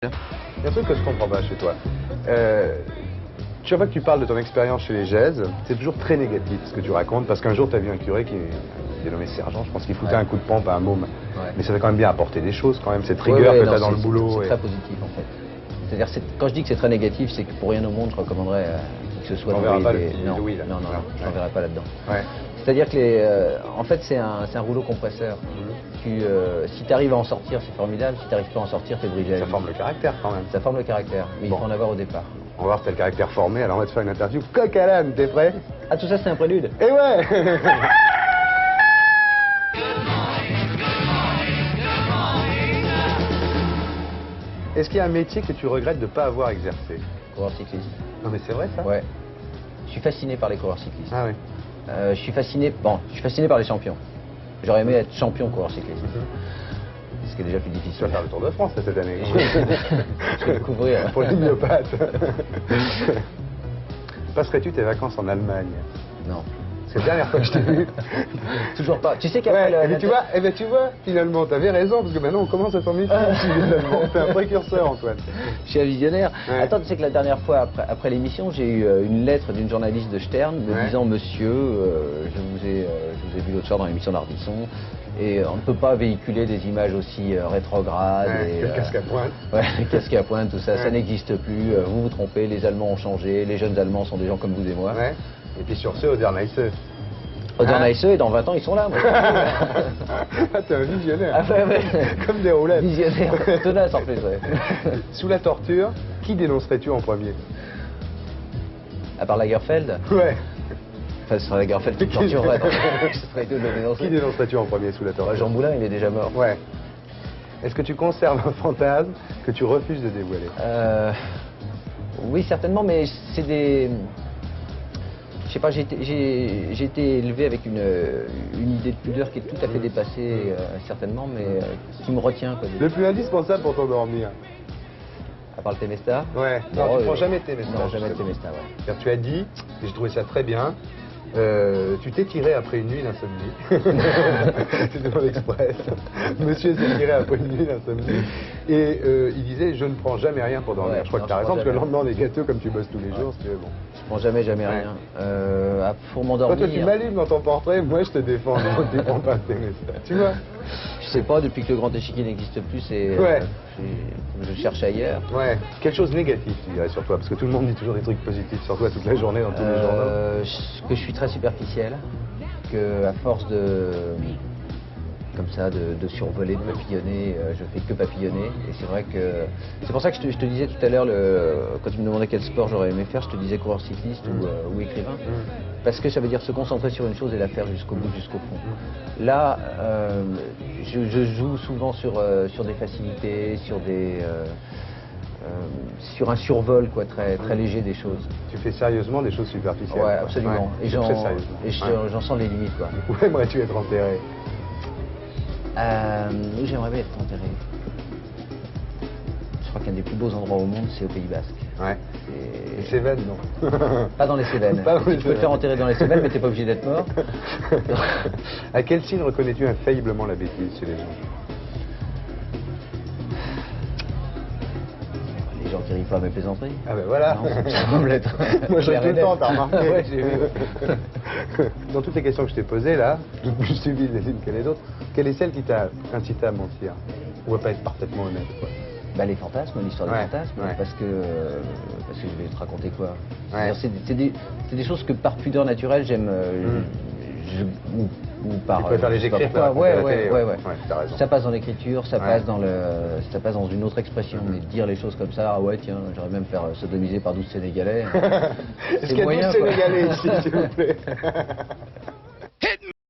Il y a un truc que je comprends pas chez toi. Chaque fois que tu parles de ton expérience chez les Gèzes, c'est toujours très négatif ce que tu racontes, parce qu'un jour tu as vu un curé qui est dénommé sergent, je pense qu'il foutait un coup de pompe à un môme. Ouais. Mais ça va quand même bien apporter des choses, quand même, cette rigueur que tu as dans le boulot. C'est très positif en fait. C'est-à-dire, quand je dis que c'est très négatif, c'est que pour rien au monde, je recommanderais que ce soit... On verra pas le petit non, Louis, là. non, je n'en verrai pas là-dedans. Ouais. C'est-à-dire que en fait, c'est un rouleau compresseur. Si tu arrives à en sortir, c'est formidable. Si tu n'arrives pas à en sortir, tu es brisé. Ça forme le caractère quand même. Ça forme le caractère, mais il faut en avoir au départ. On va voir si t'as le caractère formé, alors on va te faire une interview. Coq à l'âne, t'es prêt? Ah, tout ça, c'est un prélude. Eh ouais. Est-ce qu'il y a un métier que tu regrettes de ne pas avoir exercé? Coureur cycliste. Non mais c'est vrai ça? Ouais. Je suis fasciné par les coureurs cyclistes. Ah oui. Je suis fasciné par les champions. J'aurais aimé être champion coureur cycliste. Ce qui est déjà plus difficile. Tu vas faire le Tour de France cette année. Je vais le couvrir. Pour les myopathes. Passerais-tu tes vacances en Allemagne? Non. C'est la dernière fois que je t'ai vu. Toujours pas. Tu sais qu'après tu vois, finalement, t'avais raison, parce que maintenant on commence à s'en méfier. T'es un précurseur, Antoine. Je suis un visionnaire. Ouais. Attends, tu sais que la dernière fois, après l'émission, j'ai eu une lettre d'une journaliste de Stern me disant: Monsieur, je vous ai vu l'autre soir dans l'émission d'Ardisson, et on ne peut pas véhiculer des images aussi rétrogrades. Ouais, le casque à pointe. Ouais, le casque à pointe, tout ça, Ouais. ça n'existe plus. Vous vous trompez, les Allemands ont changé, les jeunes Allemands sont des gens comme vous et moi. Ouais. Et puis sur ce, Oderneisse. Oderneisse, et dans 20 ans, ils sont là. Moi. Ah, t'es un visionnaire. Ah ouais. Comme des roulettes. Visionnaire, tenace en plus, ouais. Sous la torture, qui dénoncerais-tu en premier? À part Lagerfeld. Ouais. Enfin, ce serait Lagerfeld qui torturerait. Ce serait idiot de le dénoncer. Qui dénoncerais-tu en premier sous la torture? Jean Moulin, il est déjà mort. Ouais. Est-ce que tu conserves un fantasme que tu refuses de dévoiler? Oui, certainement, mais c'est des... Je sais pas, j'ai été élevé avec une idée de pudeur qui est tout à fait dépassée, certainement, mais qui me retient, quoi. Le plus indispensable pour t'endormir? À part le Temesta. Ouais. Non, Bon, tu prends jamais de Temesta. Non, jamais de justement. Temesta, ouais. Car tu as dit, et j'ai trouvé ça très bien, tu t'es tiré après une nuit d'insomnie. C'était dans l'Express. Monsieur s'est tiré après une nuit d'insomnie. Et il disait, je ne prends jamais rien pour dormir. Ouais, je crois non, que tu as je raison, prends parce que le jamais lendemain, on est gâteux comme tu bosses tous les jours. Bon. Je prends jamais Ouais. rien. Pour m'endormir... Toi, tu m'allumes dans ton portrait, moi, je te défends. Je ne prends pas de Temesta. Tu vois? Je sais pas, depuis que le grand échiquier n'existe plus, c'est... Ouais. Je cherche ailleurs. Ouais. Quelque chose de négatif, tu dirais, sur toi, parce que tout le monde dit toujours des trucs positifs sur toi toute la journée dans tous les journaux. Que je suis très superficiel, que à force comme ça, de survoler, de papillonner, je fais que papillonner. Et c'est vrai que... C'est pour ça que je te disais tout à l'heure, quand tu me demandais quel sport j'aurais aimé faire, je te disais coureur cycliste ou écrivain. Parce que ça veut dire se concentrer sur une chose et la faire jusqu'au bout, jusqu'au fond. Là, je joue souvent sur des facilités, sur un survol, quoi, très léger des choses. Tu fais sérieusement des choses superficielles. Ouais, quoi. absolument. Ouais. Et Très sérieusement. j'en sens les limites, quoi. Où aimerais-tu être enterré? Où j'aimerais bien être enterré. Je crois qu'un des plus beaux endroits au monde, c'est au Pays Basque. Ouais. Les Cévennes, non? Pas dans les Cévennes. Pas dans les Tu peux te faire Cévennes. enterrer dans les Cévennes, mais t'es pas obligé d'être mort. À quel signe reconnais-tu infailliblement la bêtise chez les gens? Les gens qui rient pas à mes plaisanteries. Ah ben voilà. Non, ça semble l'être. Moi je tout le temps, t'as remarqué. Ouais, j'ai vu. Dans toutes les questions que je t'ai posées là, toutes plus stupides les unes que les autres, quelle est celle qui t'a incité à mentir? Ou à pas être parfaitement honnête, quoi? Bah, les fantasmes, l'histoire des Ouais, fantasmes, ouais. parce que je vais te raconter quoi. Ouais. C'est-à-dire, c'est des choses que par pudeur naturelle j'aime, ou par... Tu préfères les je sais pas écrire pourquoi. que raconter à la Ouais, télé, ouais. ouais, t'as raison. Ça passe dans l'écriture, ça Ouais. passe dans une autre expression, mais dire les choses comme ça, ah ouais tiens, j'aurais même faire sodomiser par 12 Sénégalais. Est-ce qu'il y a 12 moyen, quoi. Sénégalais ici, s'il vous plaît?